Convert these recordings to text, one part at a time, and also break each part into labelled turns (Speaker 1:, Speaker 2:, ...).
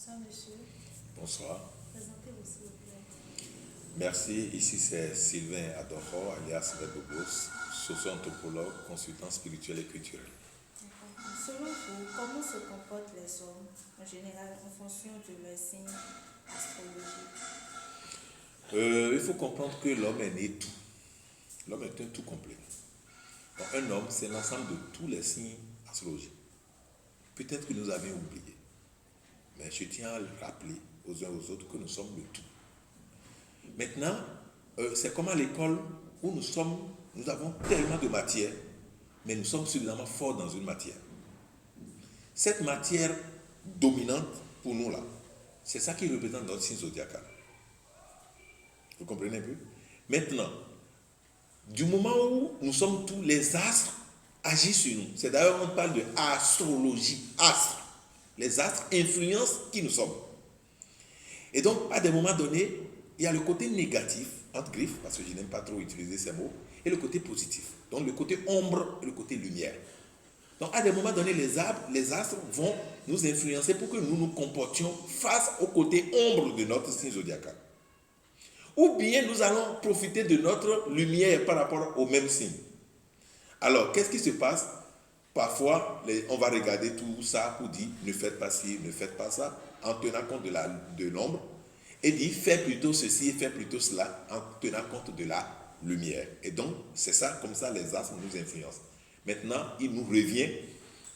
Speaker 1: Bonsoir, monsieur.
Speaker 2: Bonsoir.
Speaker 1: Présentez-vous, s'il vous plaît.
Speaker 2: Merci. Ici, c'est Sylvain Adoro, alias Bebogos, socio-anthropologue, consultant spirituel et culturel.
Speaker 1: D'accord. Selon vous, comment se comportent les hommes en général en fonction de leur signe astrologique?
Speaker 2: Il faut comprendre que l'homme est né tout. L'homme est un tout complet. Donc, un homme, c'est l'ensemble de tous les signes astrologiques. Peut-être que nous avions oublié, mais je tiens à le rappeler aux uns aux autres que nous sommes le tout. Maintenant, c'est comme à l'école où nous avons tellement de matière, mais nous sommes suffisamment forts dans une matière. Cette matière dominante pour nous là, c'est ça qui représente notre signe zodiacal. Vous comprenez un peu? Maintenant, du moment où nous sommes tous, les astres agissent sur nous. C'est d'ailleurs, on parle de astrologie, astres. Les astres influencent qui nous sommes. Et donc, à des moments donnés, il y a le côté négatif, entre griffes, parce que je n'aime pas trop utiliser ces mots, et le côté positif. Donc, le côté ombre et le côté lumière. Donc, à des moments donnés, les astres vont nous influencer pour que nous nous comportions face au côté ombre de notre signe zodiacal. Ou bien nous allons profiter de notre lumière par rapport au même signe. Alors, qu'est-ce qui se passe? Parfois, on va regarder tout ça pour dire ne faites pas ci, ne faites pas ça, en tenant compte de l'ombre, et dire faites plutôt ceci, faites plutôt cela, en tenant compte de la lumière. Et donc, c'est ça, comme ça, les astres nous influencent. Maintenant, il nous revient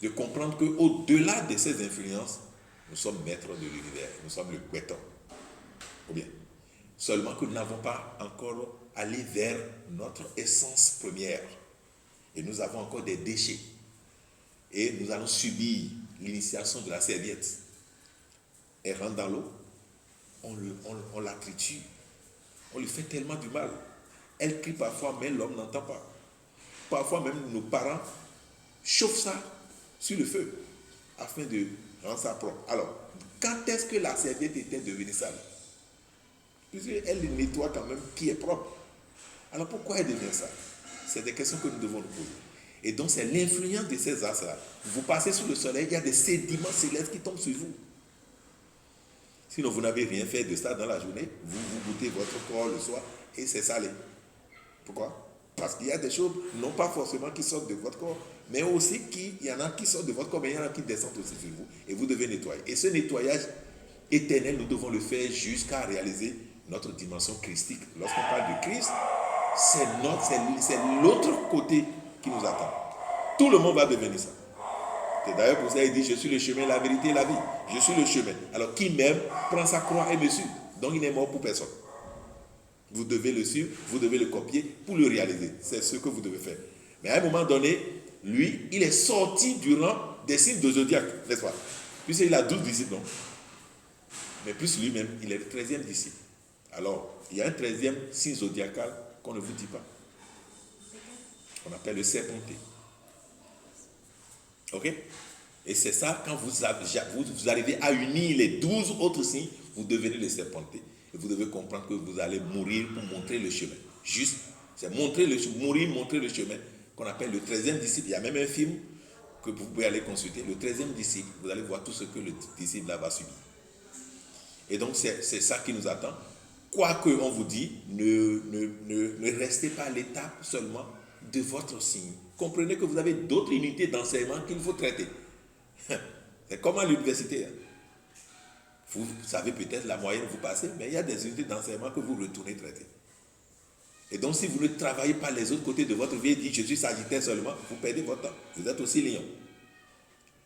Speaker 2: de comprendre qu'au-delà de ces influences, nous sommes maîtres de l'univers, nous sommes le Guéton. Ou bien, seulement que nous n'avons pas encore allé vers notre essence première. Et nous avons encore des déchets. Et nous allons subir l'initiation de la serviette. Elle rentre dans l'eau, on la triture. On lui fait tellement du mal. Elle crie parfois, mais l'homme n'entend pas. Parfois même nos parents chauffent ça sur le feu afin de rendre ça propre. Alors, quand est-ce que la serviette était devenue sale? Puisqu'elle nettoie quand même qui est propre. Alors pourquoi elle devient sale? C'est des questions que nous devons nous poser. Et donc c'est l'influence de ces astres-là. Vous passez sous le soleil, il y a des sédiments célestes qui tombent sur vous. Sinon vous n'avez rien fait de ça dans la journée, vous goûtez votre corps le soir et c'est salé. Pourquoi? Parce qu'il y a des choses, non pas forcément qui sortent de votre corps, mais aussi il y en a qui sortent de votre corps, mais il y en a qui descendent aussi sur vous. Et vous devez nettoyer. Et ce nettoyage éternel, nous devons le faire jusqu'à réaliser notre dimension christique. Lorsqu'on parle de Christ, c'est l'autre côté qui nous attend. Tout le monde va devenir ça. C'est d'ailleurs pour ça qu'il dit, je suis le chemin, la vérité et la vie. Je suis le chemin. Alors qui m'aime, prend sa croix et me suit. Donc il n'est mort pour personne. Vous devez le suivre, vous devez le copier pour le réaliser. C'est ce que vous devez faire. Mais à un moment donné, lui, il est sorti du rang des signes de zodiaque, n'est-ce pas? Puisqu'il a 12 disciples, non? Mais plus lui-même, il est le 13e disciple. Alors, il y a un 13e signe zodiacal qu'on ne vous dit pas. On appelle le serpenté. Ok? Et c'est ça, quand vous arrivez à unir les 12 autres signes, vous devenez le serpenté. Et vous devez comprendre que vous allez mourir pour montrer le chemin. Juste, c'est mourir, montrer le chemin, qu'on appelle le 13e disciple. Il y a même un film que vous pouvez aller consulter. Le 13e disciple, vous allez voir tout ce que le disciple là va subir. Et donc, c'est ça qui nous attend. Quoi qu'on vous dit, ne restez pas à l'étape seulement de votre signe. Comprenez que vous avez d'autres unités d'enseignement qu'il faut traiter. C'est comme à l'université. Vous savez peut-être la moyenne vous passez, mais il y a des unités d'enseignement que vous retournez traiter. Et donc, si vous ne travaillez pas les autres côtés de votre vie et dites je suis Sagittaire seulement, vous perdez votre temps. Vous êtes aussi Lion.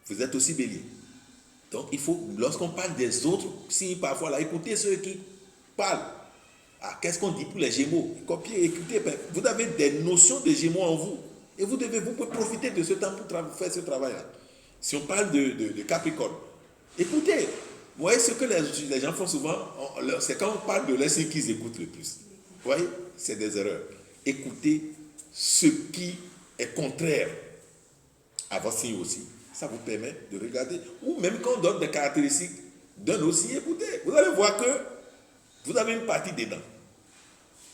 Speaker 2: Vous êtes aussi Bélier. Donc, il faut, lorsqu'on parle des autres signes, parfois, là, écoutez ceux qui parlent. Ah, qu'est-ce qu'on dit pour les Gémeaux? Copiez, écoutez. Vous avez des notions de Gémeaux en vous. Et vous pouvez profiter de ce temps pour faire ce travail-là. Si on parle de Capricorne, écoutez. Vous voyez ce que les gens font souvent, c'est quand on parle de leur signe qu'ils écoutent le plus. Vous voyez, c'est des erreurs. Écoutez ce qui est contraire à votre signe aussi. Ça vous permet de regarder. Ou même quand on donne des caractéristiques d'un aussi, écoutez, vous allez voir que vous avez une partie dedans.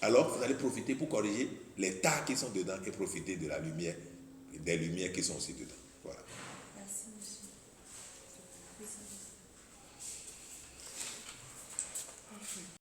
Speaker 2: Alors, vous allez profiter pour corriger les tares qui sont dedans et profiter de la lumière, des lumières qui sont aussi dedans.